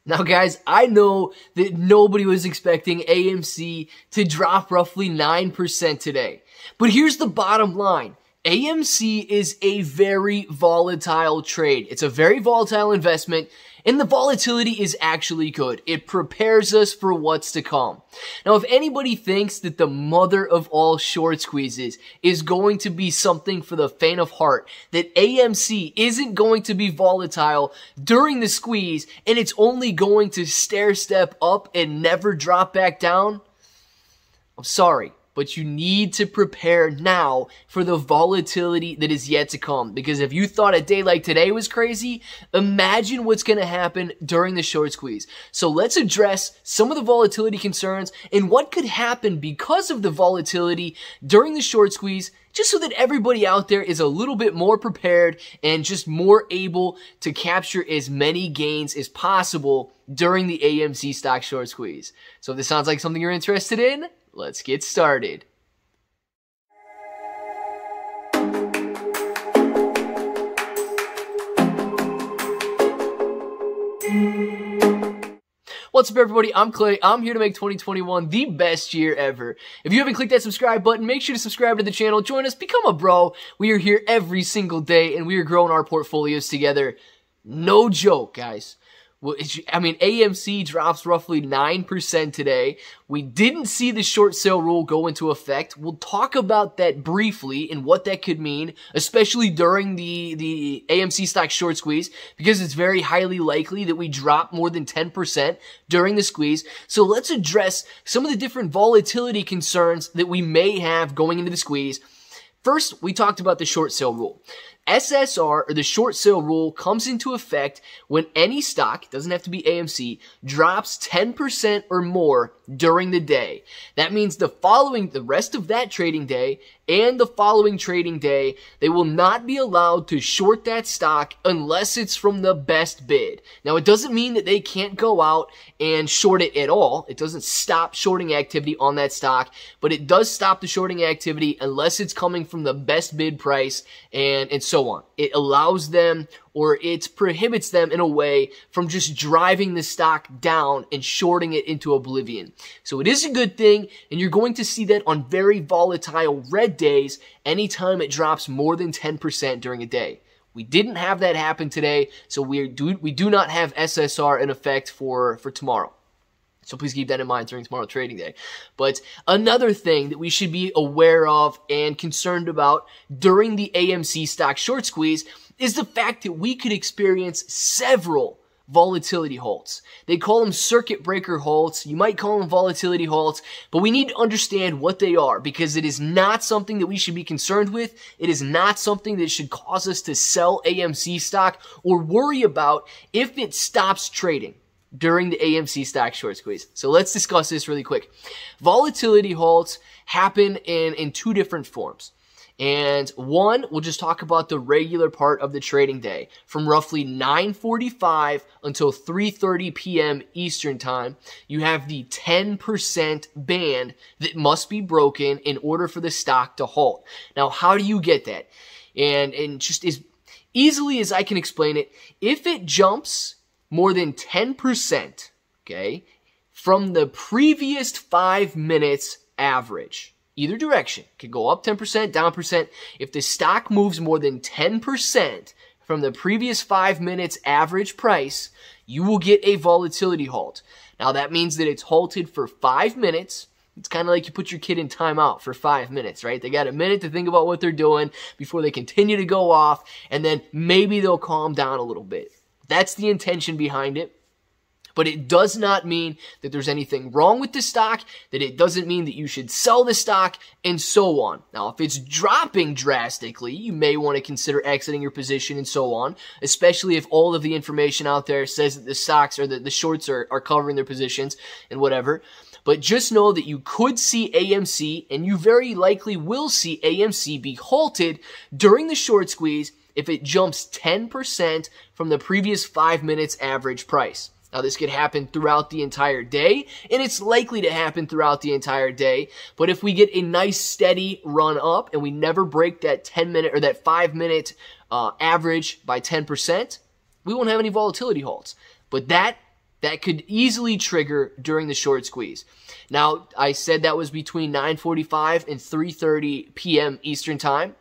Now, guys, I know that nobody was expecting AMC to drop roughly 9% today. But here's the bottom line. AMC is a very volatile trade. It's a very volatile investment, and the volatility is actually good. It prepares us for what's to come. Now, if anybody thinks that the mother of all short squeezes is going to be something for the faint of heart, that AMC isn't going to be volatile during the squeeze, and it's only going to stair step up and never drop back down, I'm sorry. But you need to prepare now for the volatility that is yet to come. Because if you thought a day like today was crazy, imagine what's going to happen during the short squeeze. So let's address some of the volatility concerns and what could happen because of the volatility during the short squeeze, just so that everybody out there is a little bit more prepared and just more able to capture as many gains as possible during the AMC stock short squeeze. So if this sounds like something you're interested in, let's get started. What's up, everybody? I'm Clay. I'm here to make 2021 the best year ever. If you haven't clicked that subscribe button, make sure to subscribe to the channel. Join us. Become a bro. We are here every single day, and we are growing our portfolios together. No joke, guys. Well, AMC drops roughly 9% today. We didn't see the short sale rule go into effect. We'll talk about that briefly and what that could mean, especially during the AMC stock short squeeze, because it's very highly likely that we drop more than 10% during the squeeze. So let's address some of the different volatility concerns that we may have going into the squeeze. First, we talked about the short sale rule. SSR, or the short sale rule, comes into effect when any stock, it doesn't have to be AMC, drops 10% or more during the day. That means the rest of that trading day and the following trading day, they will not be allowed to short that stock unless it's from the best bid. Now, it doesn't mean that they can't go out and short it at all. It doesn't stop shorting activity on that stock, but it does stop the shorting activity unless it's coming from the best bid price and so on. It allows them, or it prohibits them in a way from just driving the stock down and shorting it into oblivion. So it is a good thing, and you're going to see that on very volatile red days anytime it drops more than 10% during a day. We didn't have that happen today, so we do not have SSR in effect for tomorrow. So please keep that in mind during tomorrow's trading day. But another thing that we should be aware of and concerned about during the AMC stock short squeeze is the fact that we could experience several volatility halts. They call them circuit breaker halts. You might call them volatility halts, but we need to understand what they are, because it is not something that we should be concerned with. It is not something that should cause us to sell AMC stock or worry about if it stops trading during the AMC stock short squeeze. So let's discuss this really quick. Volatility halts happen in two different forms. And one, we'll just talk about the regular part of the trading day from roughly 9:45 until 3:30 p.m. Eastern time. You have the 10% band that must be broken in order for the stock to halt. Now, how do you get that? And just as easily as I can explain it, if it jumps more than 10%, okay, from the previous 5 minutes average, either direction, could go up 10%, down percent. If the stock moves more than 10% from the previous 5 minutes average price, you will get a volatility halt. Now, that means that it's halted for 5 minutes. It's kind of like you put your kid in timeout for 5 minutes, right? They got a minute to think about what they're doing before they continue to go off, and then maybe they'll calm down a little bit. That's the intention behind it. But it does not mean that there's anything wrong with the stock, that it doesn't mean that you should sell the stock, and so on. Now, if it's dropping drastically, you may want to consider exiting your position and so on, especially if all of the information out there says that the stocks or the shorts are covering their positions and whatever. But just know that you could see AMC, and you very likely will see AMC be halted during the short squeeze if it jumps 10% from the previous 5 minutes average price. Now, this could happen throughout the entire day, and it's likely to happen throughout the entire day. But if we get a nice steady run up and we never break that 10-minute or that 5-minute average by 10%, we won't have any volatility halts. But that that could easily trigger during the short squeeze. Now, I said that was between 9:45 and 3:30 p.m. Eastern Time.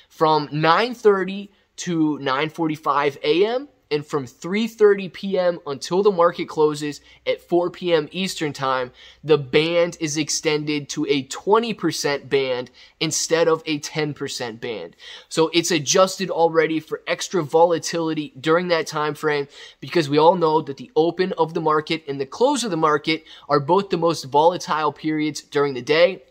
From 9:30 to 9:45 a.m., and from 3:30 p.m. until the market closes at 4 p.m. Eastern Time, the band is extended to a 20% band instead of a 10% band. So it's adjusted already for extra volatility during that time frame, because we all know that the open of the market and the close of the market are both the most volatile periods during the day.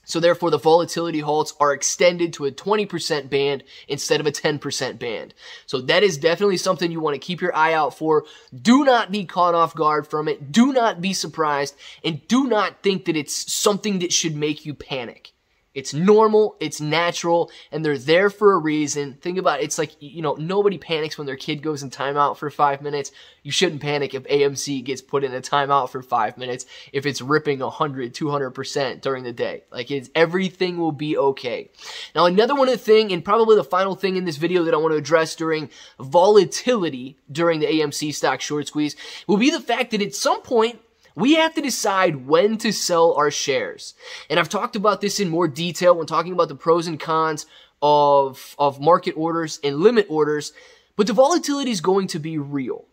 So therefore, the volatility halts are extended to a 20% band instead of a 10% band. So that is definitely something you want to keep your eye out for. Do not be caught off guard from it. Do not be surprised. And do not think that it's something that should make you panic. It's normal, it's natural, and they're there for a reason. Think about it. It's like, you know, nobody panics when their kid goes in timeout for 5 minutes. You shouldn't panic if AMC gets put in a timeout for 5 minutes if it's ripping 100, 200% during the day. Like, everything will be okay. Now, another one of the thing, and probably the final thing in this video that I want to address during volatility during the AMC stock short squeeze, will be the fact that at some point, we have to decide when to sell our shares. And I've talked about this in more detail when talking about the pros and cons of market orders and limit orders, but the volatility is going to be real.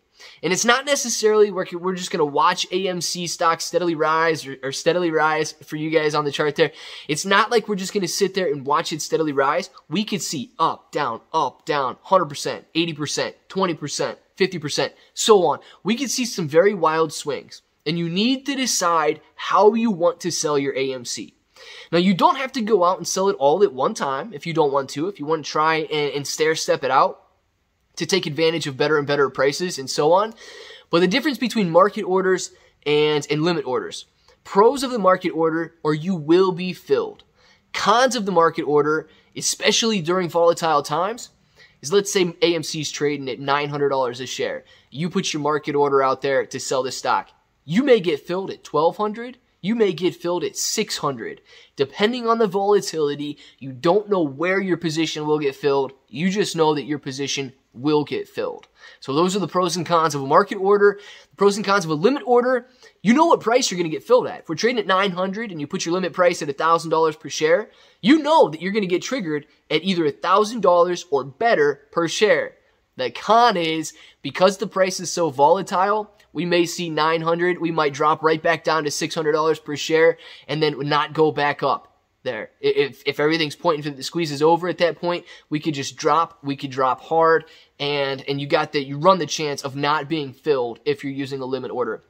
And it's not necessarily we're just going to watch AMC stock steadily rise or steadily rise for you guys on the chart there. It's not like we're just going to sit there and watch it steadily rise. We could see up, down, 100%, 80%, 20%, 50%, so on. We could see some very wild swings. And you need to decide how you want to sell your AMC. Now, you don't have to go out and sell it all at one time if you don't want to. If you want to try and stair-step it out to take advantage of better and better prices and so on. But the difference between market orders and limit orders. Pros of the market order are you will be filled. Cons of the market order, especially during volatile times, is let's say AMC's trading at $900 a share. You put your market order out there to sell this stock. You may get filled at $1,200. You may get filled at $600. Depending on the volatility, you don't know where your position will get filled. You just know that your position will get filled. So those are the pros and cons of a market order. The pros and cons of a limit order, you know what price you're going to get filled at. If we're trading at $900 and you put your limit price at $1,000 per share, you know that you're going to get triggered at either $1,000 or better per share. The con is, because the price is so volatile, we may see $900, we might drop right back down to $600 per share and then not go back up there. If everything's pointing to the squeeze is over at that point, we could just drop, we could drop hard, and you run the chance of not being filled if you're using a limit order.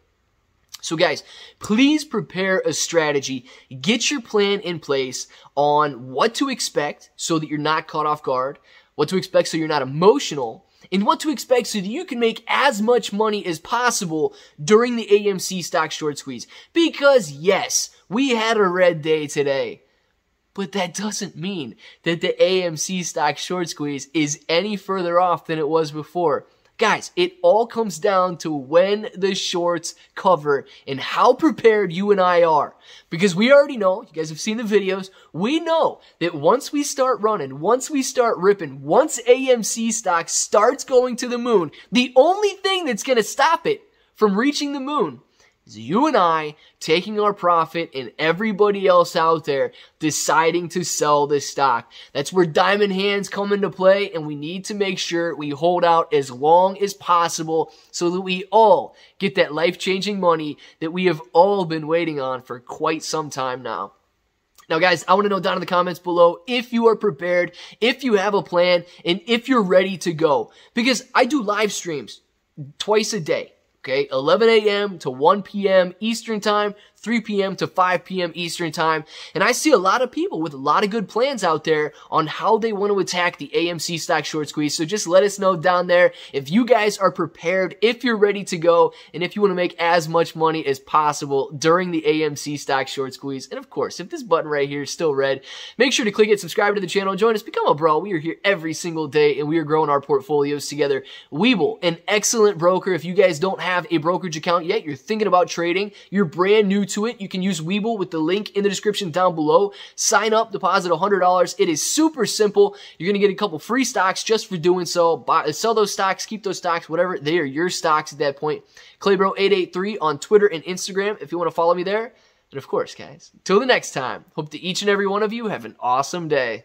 So guys, please prepare a strategy. Get your plan in place on what to expect so that you're not caught off guard, what to expect so you're not emotional, and what to expect so that you can make as much money as possible during the AMC stock short squeeze. Because yes, we had a red day today, but that doesn't mean that the AMC stock short squeeze is any further off than it was before. Guys, it all comes down to when the shorts cover and how prepared you and I are. Because we already know, you guys have seen the videos, we know that once we start running, once we start ripping, once AMC stock starts going to the moon, the only thing that's going to stop it from reaching the moon is you and I taking our profit and everybody else out there deciding to sell this stock. That's where diamond hands come into play, and we need to make sure we hold out as long as possible so that we all get that life-changing money that we have all been waiting on for quite some time now. Now guys, I want to know down in the comments below if you are prepared, if you have a plan, and if you're ready to go. Because I do live streams twice a day. Okay, 11 a.m. to 1 p.m. Eastern Time, 3 p.m. to 5 p.m. Eastern Time. And I see a lot of people with a lot of good plans out there on how they want to attack the AMC stock short squeeze. So just let us know down there if you guys are prepared, if you're ready to go, and if you want to make as much money as possible during the AMC stock short squeeze. And of course, if this button right here is still red, make sure to click it, subscribe to the channel, join us, become a bro. We are here every single day, and we are growing our portfolios together. Webull, an excellent broker. If you guys don't have a brokerage account yet, you're thinking about trading, you're brand new to it, you can use Webull with the link in the description down below. Sign up, deposit $100. It is super simple. You're going to get a couple free stocks just for doing so. Sell those stocks, keep those stocks, whatever. They are your stocks at that point. ClayBro883 on Twitter and Instagram if you want to follow me there. And of course, guys, until the next time, hope that each and every one of you have an awesome day.